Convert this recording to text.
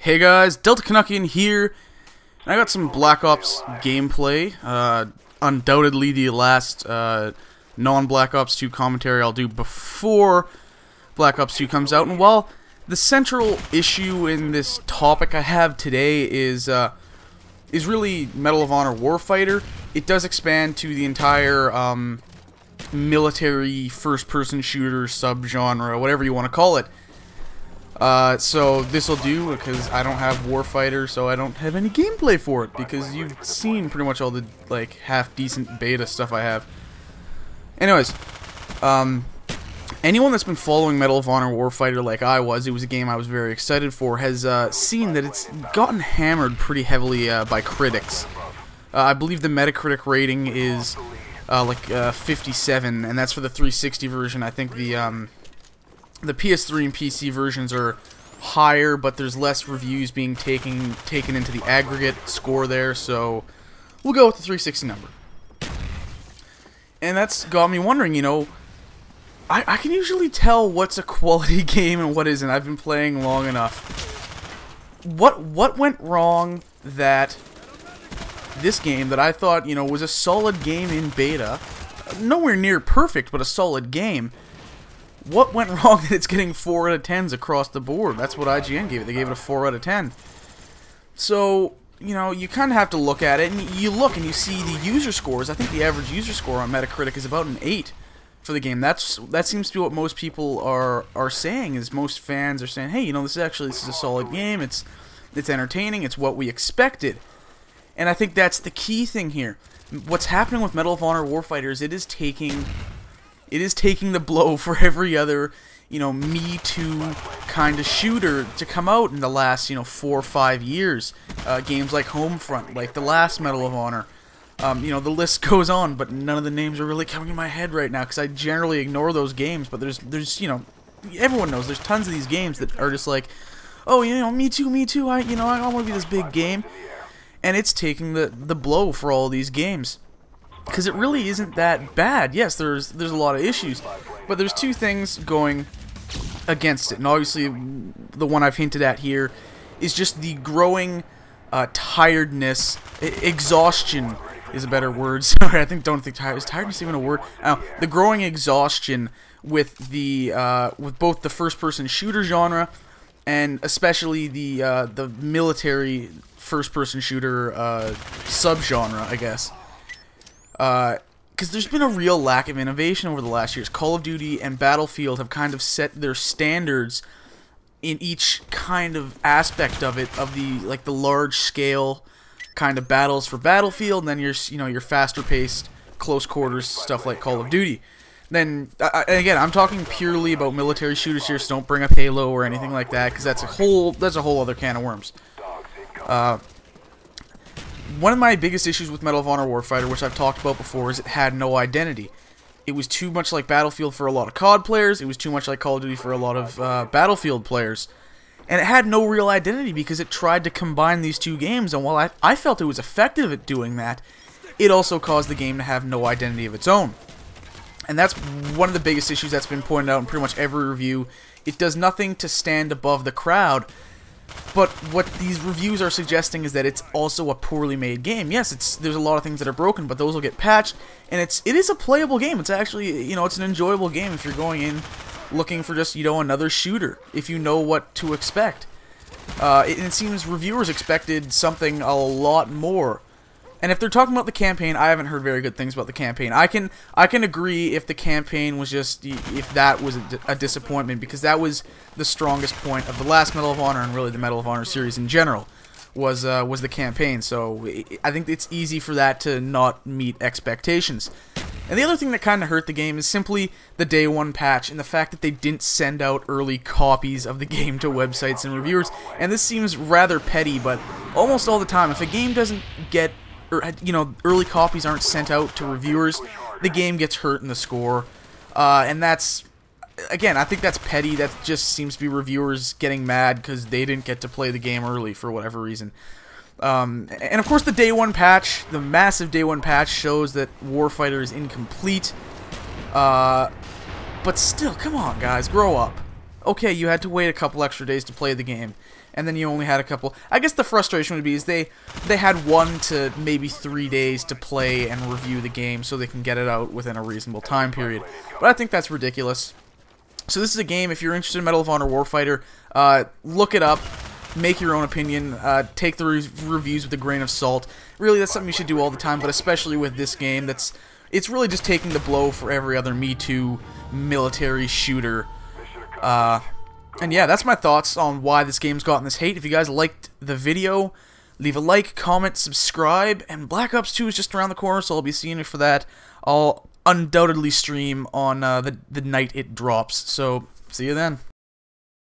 Hey guys, Delta Canuckian here, and I got some Black Ops gameplay, undoubtedly the last non-Black Ops 2 commentary I'll do before Black Ops 2 comes out, and while the central issue in this topic I have today is really Medal of Honor Warfighter, it does expand to the entire military first-person shooter subgenre, whatever you want to call it. So this will do because I don't have Warfighter, so I don't have any gameplay for it because you've seen pretty much all the like half-decent beta stuff I have. Anyways, anyone that's been following Medal of Honor Warfighter like I was, it was a game I was very excited for, has seen that it's gotten hammered pretty heavily by critics. I believe the Metacritic rating is 57, and that's for the 360 version. I think the PS3 and PC versions are higher, but there's less reviews being taken into the aggregate score there, so we'll go with the 360 number. And that's got me wondering, you know, I can usually tell what's a quality game and what isn't. I've been playing long enough. What went wrong that this game that I thought, you know, was a solid game in beta, nowhere near perfect, but a solid game, what went wrong that it's getting 4 out of 10s across the board? That's what IGN gave it. They gave it a 4 out of 10. So, you know, you kind of have to look at it, and you look and you see the user scores. I think the average user score on Metacritic is about an 8 for the game. That seems to be what most people are saying, is most fans are saying, hey, you know, this is a solid game. It's entertaining. It's what we expected. And I think that's the key thing here. What's happening with Medal of Honor Warfighter is it is taking the blow for every other, you know, Me Too kind of shooter to come out in the last, you know, 4 or 5 years. Games like Homefront, like the last Medal of Honor. You know, the list goes on, but none of the names are really coming in my head right now because I generally ignore those games. But there's, you know, everyone knows there's tons of these games that are just like, oh, you know, Me Too. I want to be this big game, and it's taking the blow for all these games. Because it really isn't that bad. Yes, there's a lot of issues, but there's two things going against it, and obviously the one I've hinted at here is just the growing tiredness, exhaustion is a better word. Sorry, don't think is tiredness even a word? The growing exhaustion with with both the first-person shooter genre and especially the military first-person shooter subgenre, I guess. Because there's been a real lack of innovation over the last years. Call of Duty and Battlefield have kind of set their standards in each kind of aspect of it, of the large scale kind of battles for Battlefield, and then your faster paced close quarters stuff like Call of Duty. Then again, I'm talking purely about military shooters here, so don't bring up Halo or anything like that, because that's a whole other can of worms. One of my biggest issues with Medal of Honor Warfighter, which I've talked about before, is it had no identity. It was too much like Battlefield for a lot of COD players, it was too much like Call of Duty for a lot of Battlefield players. And it had no real identity because it tried to combine these two games, and while I felt it was effective at doing that, it also caused the game to have no identity of its own. And that's one of the biggest issues that's been pointed out in pretty much every review. It does nothing to stand above the crowd. But what these reviews are suggesting is that it's also a poorly made game. Yes, there's a lot of things that are broken, but those will get patched, and it is a playable game. It's actually, you know, it's an enjoyable game if you're going in looking for just, you know, another shooter, if you know what to expect. It seems reviewers expected something a lot more. And if they're talking about the campaign, I haven't heard very good things about the campaign. I can agree if the campaign was if that was a disappointment, because that was the strongest point of the last Medal of Honor, and really the Medal of Honor series in general, was the campaign. So I think it's easy for that to not meet expectations. And the other thing that kind of hurt the game is simply the day one patch, and the fact that they didn't send out early copies of the game to websites and reviewers. And this seems rather petty, but almost all the time, if a game doesn't get, or, you know, early copies aren't sent out to reviewers, the game gets hurt in the score. And that's, again, I think that's petty. That just seems to be reviewers getting mad because they didn't get to play the game early for whatever reason. And of course the day one patch, the massive day one patch, shows that Warfighter is incomplete. But still, come on guys, grow up. Okay, you had to wait a couple extra days to play the game. and then you only had a couple. I guess the frustration would be is they had 1 to maybe 3 days to play and review the game so they can get it out within a reasonable time period. But I think that's ridiculous. So this is a game, if you're interested in Medal of Honor Warfighter, look it up, make your own opinion, take the reviews with a grain of salt. Really, that's something you should do all the time, but especially with this game, it's really just taking the blow for every other Me Too military shooter. And yeah, that's my thoughts on why this game's gotten this hate. If you guys liked the video, leave a like, comment, subscribe, and Black Ops 2 is just around the corner, so I'll be seeing you for that. I'll undoubtedly stream on the night it drops, so see you then.